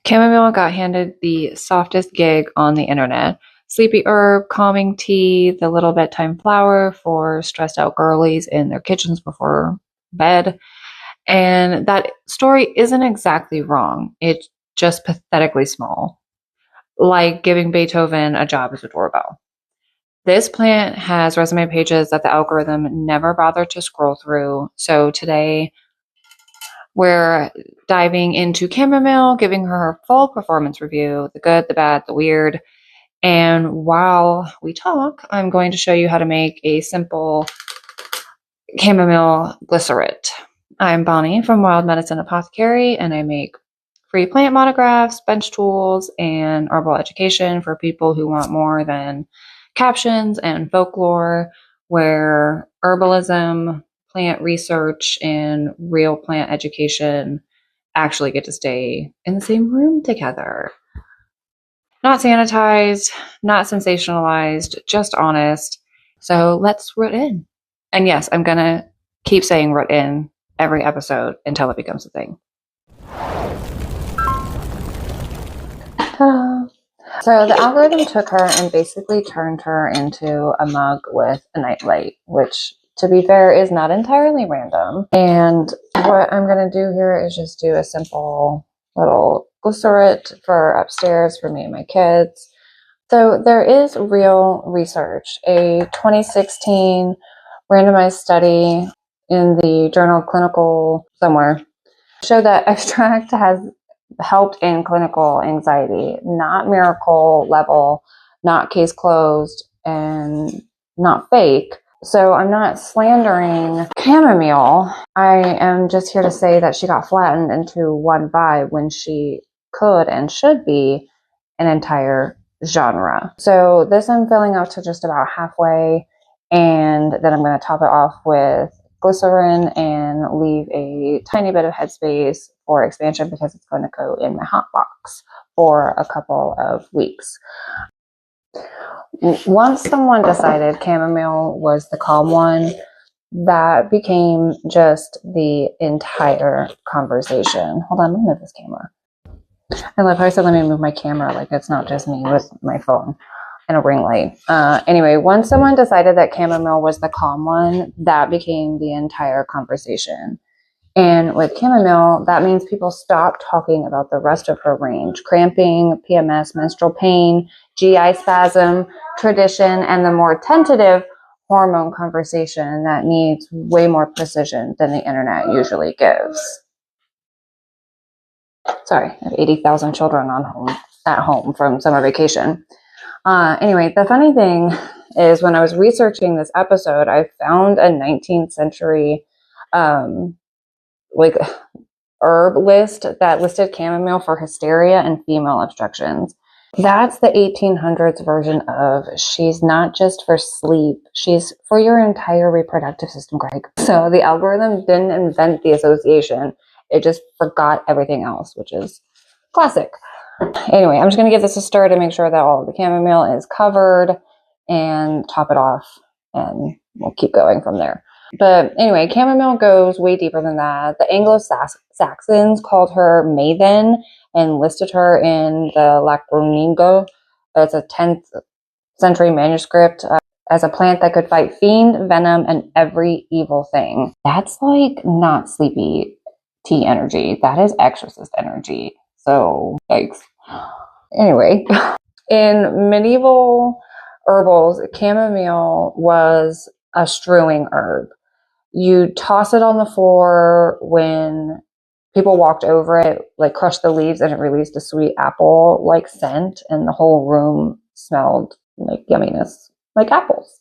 Chamomile got handed the softest gig on the internet. Sleepy herb, calming tea, the little bedtime flower for stressed out girlies in their kitchens before bed. And that story isn't exactly wrong. It's just pathetically small. Like giving Beethoven a job as a doorbell. This plant has resume pages that the algorithm never bothered to scroll through. So today we're diving into Chamomile, giving her her full performance review, the good, the bad, the weird. And while we talk, I'm going to show you how to make a simple chamomile glycerate. I'm Bonnie from Wild Medicine Apothecary, and I make free plant monographs, bench tools, and herbal education for people who want more than captions and folklore, where herbalism, plant research, and real plant education actually get to stay in the same room together. Not sanitized, not sensationalized, just honest. So let's root in. And yes, I'm going to keep saying root in every episode until it becomes a thing. Ta-da. So the algorithm took her and basically turned her into a mug with a nightlight, which, to be fair, is not entirely random. And what I'm going to do here is just do a simple little glycerate for upstairs for me and my kids. So there is real research. A 2016 randomized study in the Journal of Clinical somewhere showed that extract has helped in clinical anxiety, not miracle level, not case closed, and not fake. So I'm not slandering chamomile. I am just here to say that she got flattened into one vibe when she could and should be an entire genre. So this I'm filling up to just about halfway, and then I'm going to top it off with glycerin and leave a tiny bit of headspace for expansion because it's going to go in my hot box for a couple of weeks. Once someone decided chamomile was the calm one, that became just the entire conversation. Hold on, let me move this camera. I love how I said let me move my camera, like it's not just me with my phone and a ring light. Anyway, once someone decided that chamomile was the calm one, that became the entire conversation. And with chamomile, that means people stop talking about the rest of her range: cramping, PMS, menstrual pain, GI spasm, tradition, and the more tentative hormone conversation that needs way more precision than the internet usually gives. Sorry, I have 80,000 children at home from summer vacation. Anyway, the funny thing is when I was researching this episode, I found a 19th century herb list that listed chamomile for hysteria and female obstructions. That's the 1800s version of she's not just for sleep, she's for your entire reproductive system, Greg. So the algorithm didn't invent the association. It just forgot everything else, which is classic. Anyway, I'm just going to give this a stir to make sure that all of the chamomile is covered and top it off, and we'll keep going from there. But anyway, chamomile goes way deeper than that. The Anglo-Saxons called her Maven and listed her in the Lacroningo. It's a 10th century manuscript as a plant that could fight fiend, venom, and every evil thing. That's like not sleepy tea energy. That is exorcist energy. So, yikes. Anyway, in medieval herbals, chamomile was a strewing herb. You toss it on the floor when people walked over it, like crushed the leaves, and it released a sweet apple-like scent, and the whole room smelled like yumminess, like apples.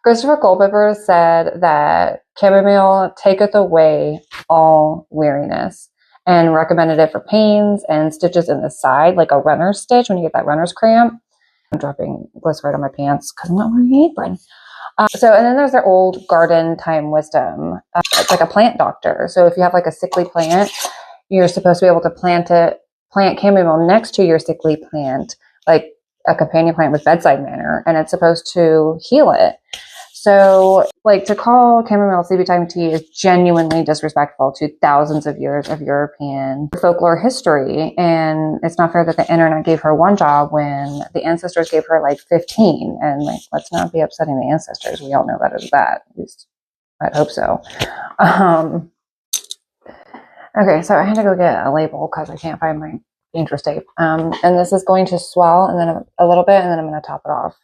Christopher Culpeper said that chamomile taketh away all weariness, and recommended it for pains and stitches in the side, like a runner's stitch when you get that runner's cramp. I'm dropping glycerine on my pants because I'm not wearing an apron. And then there's their old garden time wisdom. It's like a plant doctor. So if you have like a sickly plant, you're supposed to be able to plant chamomile next to your sickly plant, like a companion plant with bedside manner, and it's supposed to heal it. So, like, to call chamomile sleepy time tea is genuinely disrespectful to thousands of years of European folklore history. And it's not fair that the internet gave her one job when the ancestors gave her like 15. And like, let's not be upsetting the ancestors. We all know better than that. At least I'd hope so. Okay, so I had to go get a label because I can't find my dangerous tape. And this is going to swell and then a little bit, and then I'm going to top it off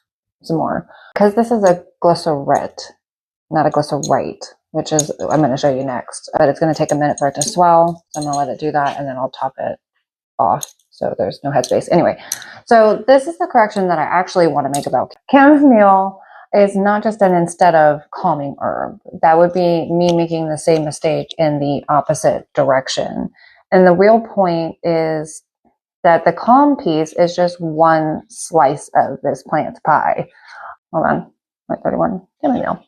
some more. Because this is a glycerate, not a glycerite, which is, I'm going to show you next. But it's going to take a minute for it to swell. So I'm going to let it do that, and then I'll top it off so there's no headspace. Anyway, so this is the correction that I actually want to make about chamomile. Is not just an instead of calming herb. That would be me making the same mistake in the opposite direction. And the real point is that the calm piece is just one slice of this plant's pie. Hold on, my 31, chamomile.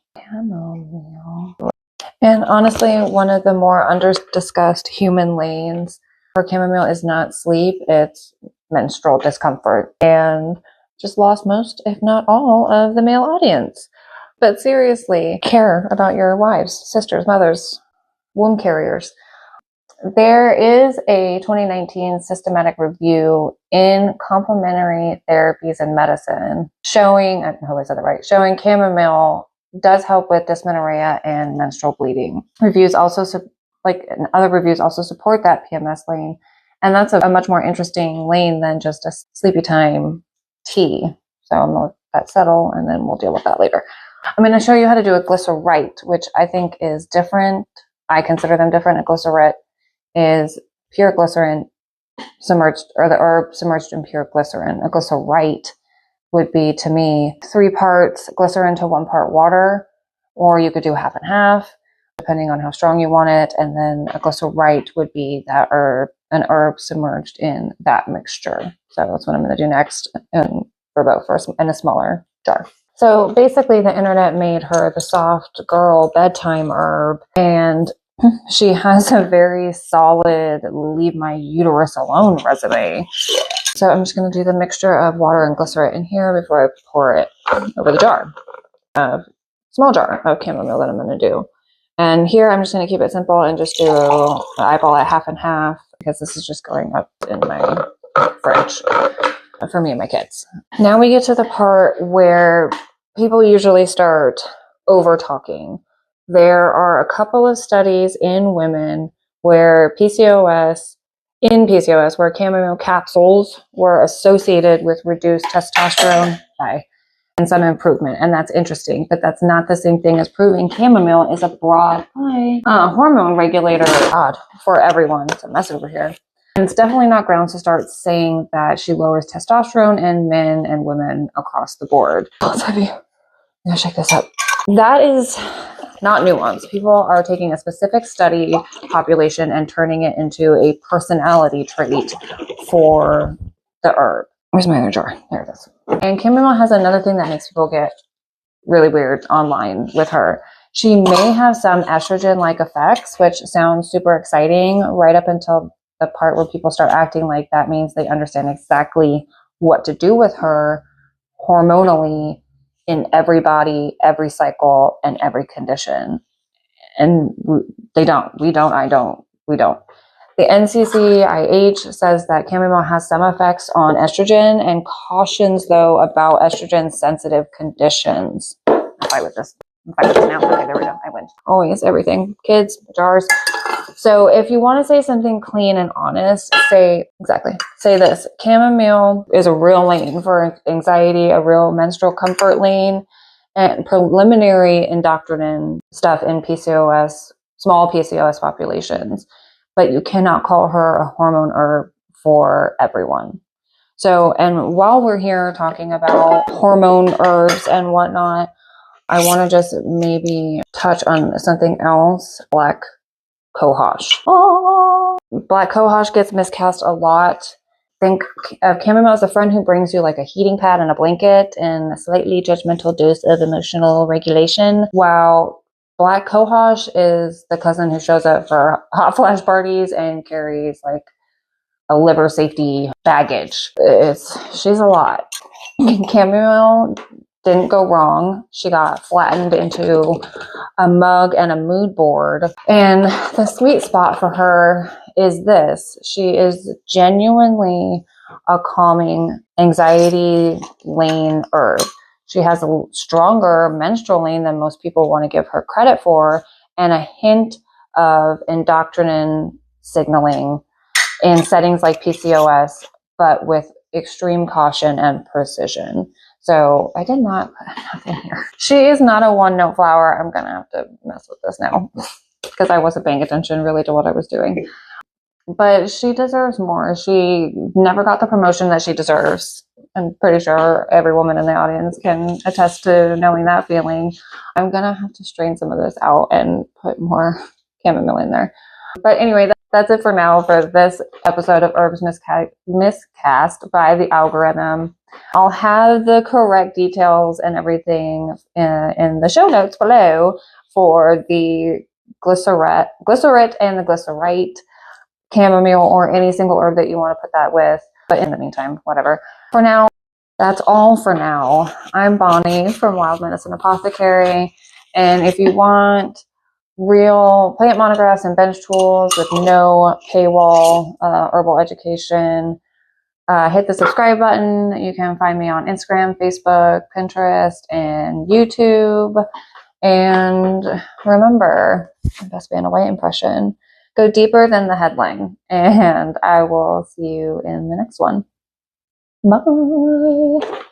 And honestly, one of the more under-discussed human lanes for chamomile is not sleep, it's menstrual discomfort. And just lost most, if not all, of the male audience. But seriously, care about your wives, sisters, mothers, womb carriers. There is a 2019 systematic review in Complementary Therapies in Medicine showing, I hope I said that right, showing chamomile does help with dysmenorrhea and menstrual bleeding. Reviews also, other reviews also support that PMS lane. And that's a much more interesting lane than just a sleepy time tea. So I'm going to let that settle and then we'll deal with that later. I'm going to show you how to do a glycerite, which I think is different. I consider them different. A glycerate is pure glycerin submerged, or the herb submerged in pure glycerin. A glycerite would be, to me, 3 parts glycerin to 1 part water, or you could do half and half, depending on how strong you want it. And then a glycerite would be that herb, an herb submerged in that mixture. So that's what I'm going to do next, and for both, first in a smaller jar. So basically, the internet made her the soft girl bedtime herb, and she has a very solid leave my uterus alone resume. So I'm just going to do the mixture of water and glycerate in here before I pour it over the jar, small jar of chamomile that I'm going to do. And here I'm just going to keep it simple and just do eyeball it half and half, because this is just going up in my fridge for me and my kids. Now we get to the part where people usually start over talking. There are a couple of studies in women where PCOS, where chamomile capsules were associated with reduced testosterone and some improvement. And that's interesting, but that's not the same thing as proving chamomile is a broad hormone regulator for everyone. It's a mess over here. And it's definitely not grounds to start saying that she lowers testosterone in men and women across the board. Oh, it's heavy. I'm gonna shake this up. That is not nuance. People are taking a specific study population and turning it into a personality trait for the herb. Where's my other jar? There it is. And chamomile has another thing that makes people get really weird online with her. She may have some estrogen-like effects, which sounds super exciting right up until the part where people start acting like that means they understand exactly what to do with her hormonally in every body, every cycle, and every condition. And they don't. We don't. I don't. We don't. The NCCIH says that chamomile has some effects on estrogen and cautions, though, about estrogen-sensitive conditions. I'll fight with this. Now. Okay, there we go. I win. Always, everything. Kids, jars. So if you want to say something clean and honest, say this. Chamomile is a real lane for anxiety, a real menstrual comfort lane, and preliminary endocrine stuff in PCOS, small PCOS populations. But you cannot call her a hormone herb for everyone. So, and while we're here talking about hormone herbs and whatnot, I want to just maybe touch on something else. Black cohosh. Black cohosh gets miscast a lot. Think of chamomile as a friend who brings you like a heating pad and a blanket and a slightly judgmental dose of emotional regulation, while black cohosh is the cousin who shows up for hot flash parties and carries like a liver safety baggage. She's a lot. Chamomile didn't go wrong. She got flattened into a mug and a mood board. And the sweet spot for her is this. She is genuinely a calming, anxiety lane herb. She has a stronger menstrual lane than most people want to give her credit for, and a hint of endocrine signaling in settings like PCOS, but with extreme caution and precision. So I did not put enough in here. She is not a one-note flower. I'm going to have to mess with this now because I wasn't paying attention really to what I was doing. But she deserves more. She never got the promotion that she deserves. I'm pretty sure every woman in the audience can attest to knowing that feeling. I'm going to have to strain some of this out and put more chamomile in there. But anyway, that's it for now for this episode of Herbs Miscast by the algorithm. I'll have the correct details and everything in the show notes below for the glycerit and the glycerite, chamomile, or any single herb that you want to put that with. But in the meantime, whatever. For now, that's all for now. I'm Bonnie from Wild Medicine Apothecary. And if you want real plant monographs and bench tools with no paywall herbal education, hit the subscribe button. You can find me on Instagram, Facebook, Pinterest, and YouTube. And remember, best being a white impression, go deeper than the headline. And I will see you in the next one. Bye.